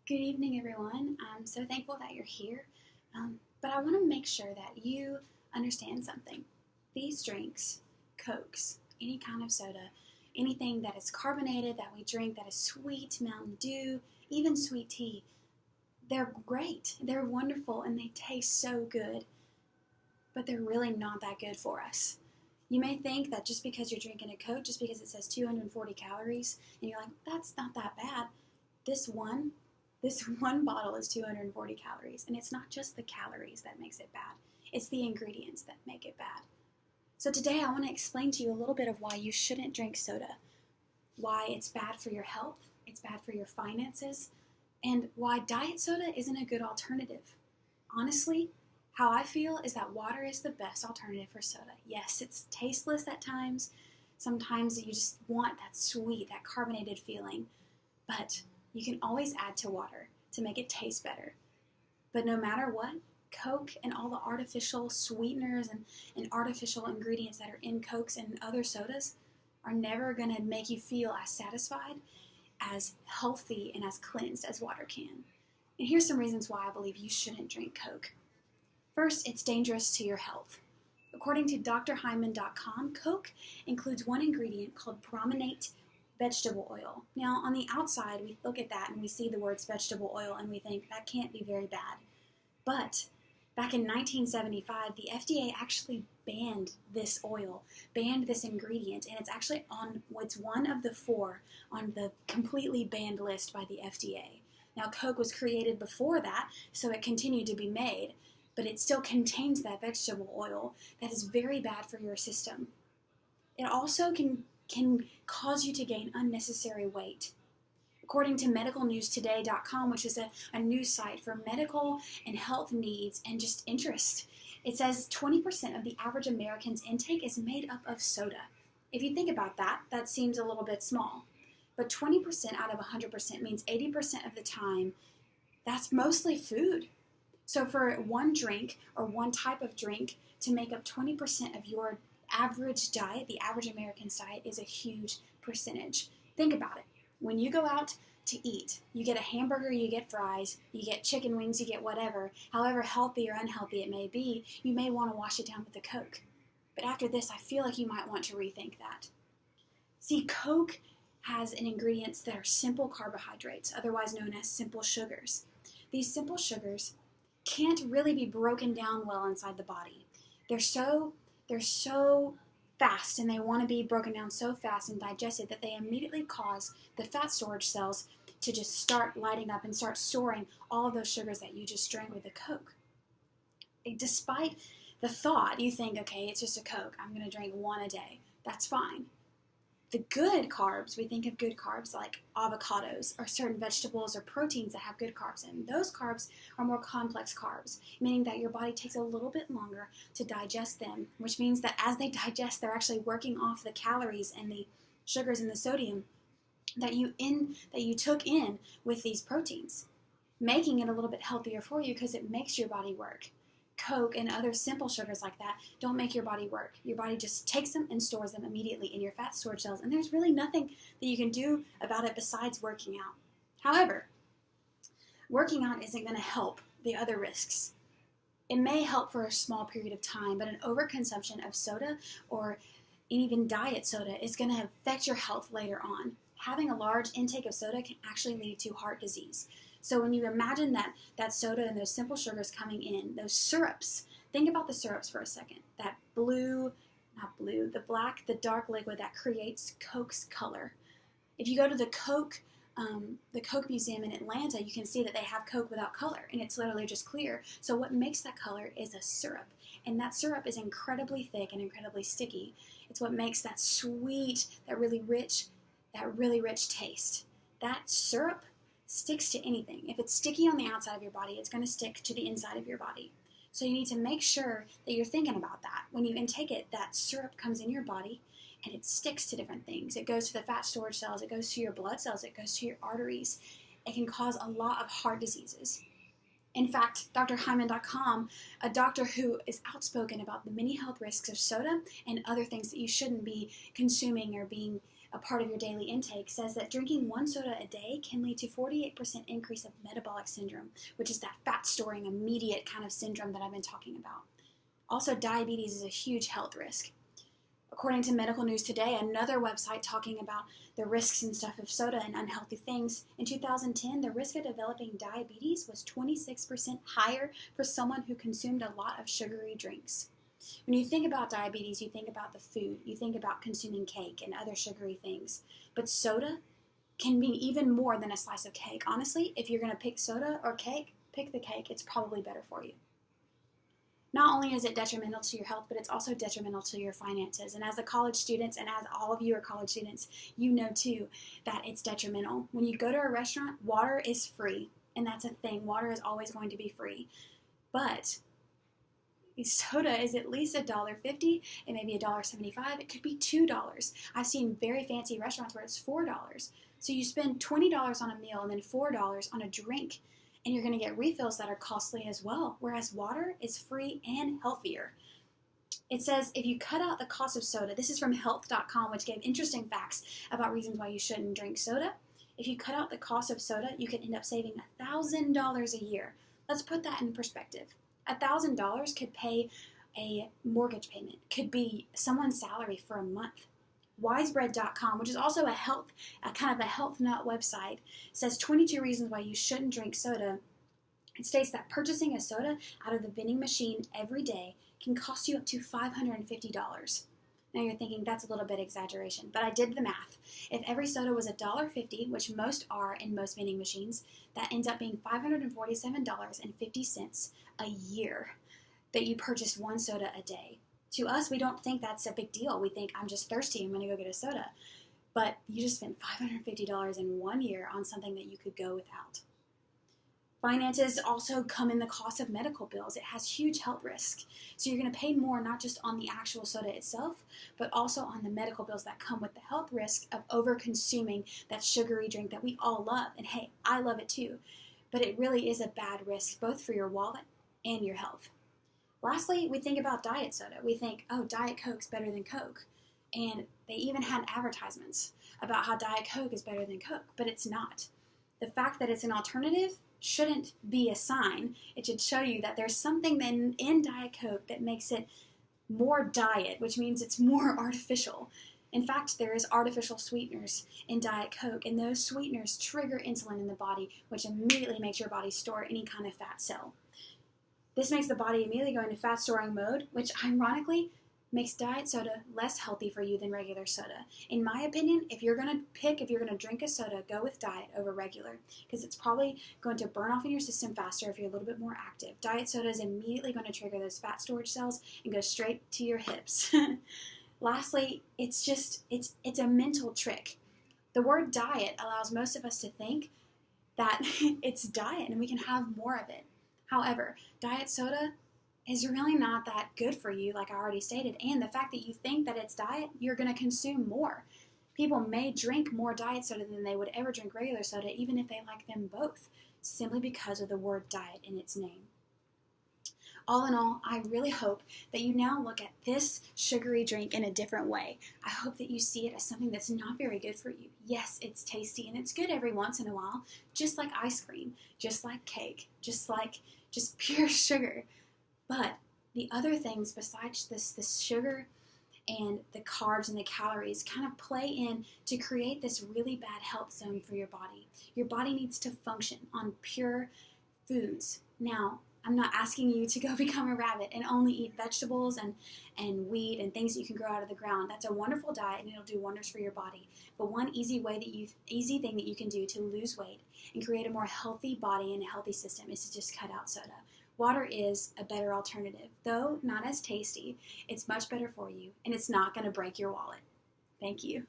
Good evening, everyone. I'm so thankful that you're here. But I want to make sure that you understand something. These drinks, Cokes, any kind of soda, anything that is carbonated that we drink that is sweet, Mountain Dew, even sweet tea, they're great. They're wonderful and they taste so good, but they're really not that good for us. You may think that just because you're drinking a Coke, just because it says 240 calories, and you're like, that's not that bad. This one bottle is 240 calories, and it's not just the calories that makes it bad. It's the ingredients that make it bad. So today I want to explain to you a little bit of why you shouldn't drink soda, why it's bad for your health, it's bad for your finances, and why diet soda isn't a good alternative. Honestly, how I feel is that water is the best alternative for soda. Yes, it's tasteless at times. Sometimes you just want that sweet, that carbonated feeling, but you can always add to water to make it taste better. But no matter what, Coke and all the artificial sweeteners and artificial ingredients that are in Cokes and other sodas are never going to make you feel as satisfied, as healthy, and as cleansed as water can. And here's some reasons why I believe you shouldn't drink Coke. First, it's dangerous to your health. According to drhyman.com, Coke includes one ingredient called brominate vegetable oil. Now, on the outside, we look at that and we see the words vegetable oil and we think that can't be very bad. But back in 1975, the FDA actually banned this oil, banned this ingredient, and it's one of the 4 on the completely banned list by the FDA. Now, Coke was created before that, so it continued to be made, but it still contains that vegetable oil that is very bad for your system. It also can cause you to gain unnecessary weight. According to medicalnewstoday.com, which is a news site for medical and health needs and just interest, it says 20% of the average American's intake is made up of soda. If you think about that, that seems a little bit small. But 20% out of 100% means 80% of the time, that's mostly food. So for one drink or one type of drink to make up 20% of your average diet, the average American's diet, is a huge percentage. Think about it. When you go out to eat, you get a hamburger, you get fries, you get chicken wings, you get whatever, however healthy or unhealthy it may be, you may want to wash it down with a Coke. But after this, I feel like you might want to rethink that. See, Coke has ingredients that are simple carbohydrates, otherwise known as simple sugars. These simple sugars can't really be broken down well inside the body. They're so fast, and they want to be broken down so fast and digested that they immediately cause the fat storage cells to just start lighting up and start storing all of those sugars that you just drank with a Coke. Despite the thought, you think, okay, it's just a Coke, I'm going to drink 1 a day. That's fine. The good carbs, we think of good carbs like avocados or certain vegetables or proteins that have good carbs in. Those carbs are more complex carbs, meaning that your body takes a little bit longer to digest them, which means that as they digest, they're actually working off the calories and the sugars and the sodium that you took in with these proteins, making it a little bit healthier for you because it makes your body work. Coke and other simple sugars like that don't make your body work. Your body just takes them and stores them immediately in your fat storage cells, and there's really nothing that you can do about it besides working out. However, working out isn't going to help the other risks. It may help for a small period of time, but an overconsumption of soda or even diet soda is going to affect your health later on. Having a large intake of soda can actually lead to heart disease. So when you imagine that soda and those simple sugars coming in, those syrups, think about the syrups for a second. That the black, the dark liquid that creates Coke's color. If you go to the Coke Museum in Atlanta, you can see that they have Coke without color, and it's literally just clear. So what makes that color is a syrup, and that syrup is incredibly thick and incredibly sticky. It's what makes that sweet, that really rich taste. That syrup sticks to anything. If it's sticky on the outside of your body, it's going to stick to the inside of your body. So you need to make sure that you're thinking about that. When you intake it, that syrup comes in your body and it sticks to different things. It goes to the fat storage cells, it goes to your blood cells, it goes to your arteries. It can cause a lot of heart diseases. In fact, drhyman.com, a doctor who is outspoken about the many health risks of soda and other things that you shouldn't be consuming or being a part of your daily intake, says that drinking 1 soda a day can lead to 48% increase of metabolic syndrome, which is that fat storing immediate kind of syndrome that I've been talking about. Also, diabetes is a huge health risk. According to Medical News Today, another website talking about the risks and stuff of soda and unhealthy things, in 2010, the risk of developing diabetes was 26% higher for someone who consumed a lot of sugary drinks. When you think about diabetes, you think about the food, you think about consuming cake and other sugary things. But soda can be even more than a slice of cake. Honestly, if you're going to pick soda or cake, pick the cake. It's probably better for you. Not only is it detrimental to your health, but it's also detrimental to your finances. And as a college student, and as all of you are college students, you know too that it's detrimental. When you go to a restaurant, water is free. And that's a thing. Water is always going to be free. But soda is at least $1.50, it may be $1.75, it could be $2. I've seen very fancy restaurants where it's $4. So you spend $20 on a meal and then $4 on a drink, and you're going to get refills that are costly as well, whereas water is free and healthier. It says if you cut out the cost of soda, this is from health.com, which gave interesting facts about reasons why you shouldn't drink soda. If you cut out the cost of soda, you can end up saving $1,000 a year. Let's put that in perspective. $1,000 could pay a mortgage payment, could be someone's salary for a month. Wisebread.com, which is also a kind of a health nut website, says 22 reasons why you shouldn't drink soda. It states that purchasing a soda out of the vending machine every day can cost you up to $550. Now you're thinking that's a little bit exaggeration, but I did the math. If every soda was $1.50, which most are in most vending machines, that ends up being $547.50 a year that you purchase 1 soda a day. To us, we don't think that's a big deal. We think, I'm just thirsty, I'm going to go get a soda. But you just spent $550 in 1 year on something that you could go without. Finances also come in the cost of medical bills. It has huge health risks. So you're going to pay more not just on the actual soda itself, but also on the medical bills that come with the health risk of over-consuming that sugary drink that we all love. And hey, I love it too. But it really is a bad risk, both for your wallet and your health. Lastly, we think about diet soda. We think, oh, Diet Coke's better than Coke. And they even had advertisements about how Diet Coke is better than Coke, but it's not. The fact that it's an alternative shouldn't be a sign. It should show you that there's something in Diet Coke that makes it more diet, which means it's more artificial. In fact, there is artificial sweeteners in Diet Coke, and those sweeteners trigger insulin in the body, which immediately makes your body store any kind of fat cell. This makes the body immediately go into fat storing mode, which ironically makes diet soda less healthy for you than regular soda. In my opinion, if you're going to drink a soda, go with diet over regular, because it's probably going to burn off in your system faster if you're a little bit more active. Diet soda is immediately going to trigger those fat storage cells and go straight to your hips. Lastly, it's a mental trick. The word diet allows most of us to think that it's diet and we can have more of it. However, diet soda is really not that good for you, like I already stated, and the fact that you think that it's diet, you're going to consume more. People may drink more diet soda than they would ever drink regular soda, even if they like them both, simply because of the word diet in its name. All in all, I really hope that you now look at this sugary drink in a different way. I hope that you see it as something that's not very good for you. Yes, it's tasty and it's good every once in a while, just like ice cream, just like cake, just pure sugar. But the other things besides this sugar and the carbs and the calories kind of play in to create this really bad health zone for your body. Your body needs to function on pure foods. Now, I'm not asking you to go become a rabbit and only eat vegetables and wheat and things that you can grow out of the ground. That's a wonderful diet and it'll do wonders for your body. But one easy thing that you can do to lose weight and create a more healthy body and a healthy system is to just cut out soda. Water is a better alternative, though not as tasty. It's much better for you and it's not going to break your wallet. Thank you.